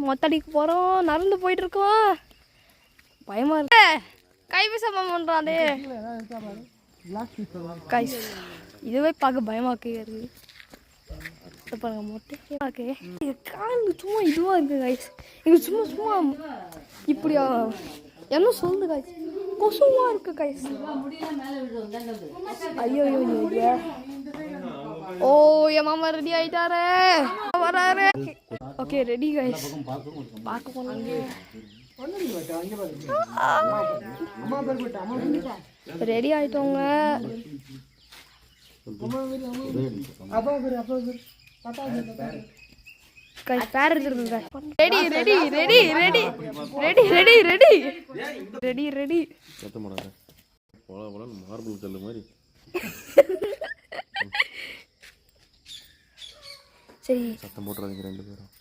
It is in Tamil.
மொத்தடிக்கு போகிறோம், நடந்து போயிட்டு இருக்கோம். பயமா இருக்கு. கைவிசமா பண்ணுறான் கைஸ். இதுவே பார்க்க பயமாக்கே இருக்கு. பாருங்க மொட்டை கால் சும்மா இதுவாக இருக்கு கைஸ். இங்கே சும்மா சும்மா இப்படியா என்ன சொல்லுது கைஸ், கொசுவா இருக்கு கைஸ். ஐயோ ஐயோ. ஓ என் மாமா ரெடி ஆயிட்டாரே, வராரு. ஓகே ரெடி கைஸ், பார்க்க போனாங்க. ரெடி ஆயிட்டோங்க. கைஸ் பேர் எடுத்துருங்க. Ready ready ready ready ready ready ready ready ready. சத்தம் போடாத, போல போல மார்பிள் கல்லு மாதிரி. சரி சத்தம் போட்டுறாதீங்க ரெண்டு பேரும்.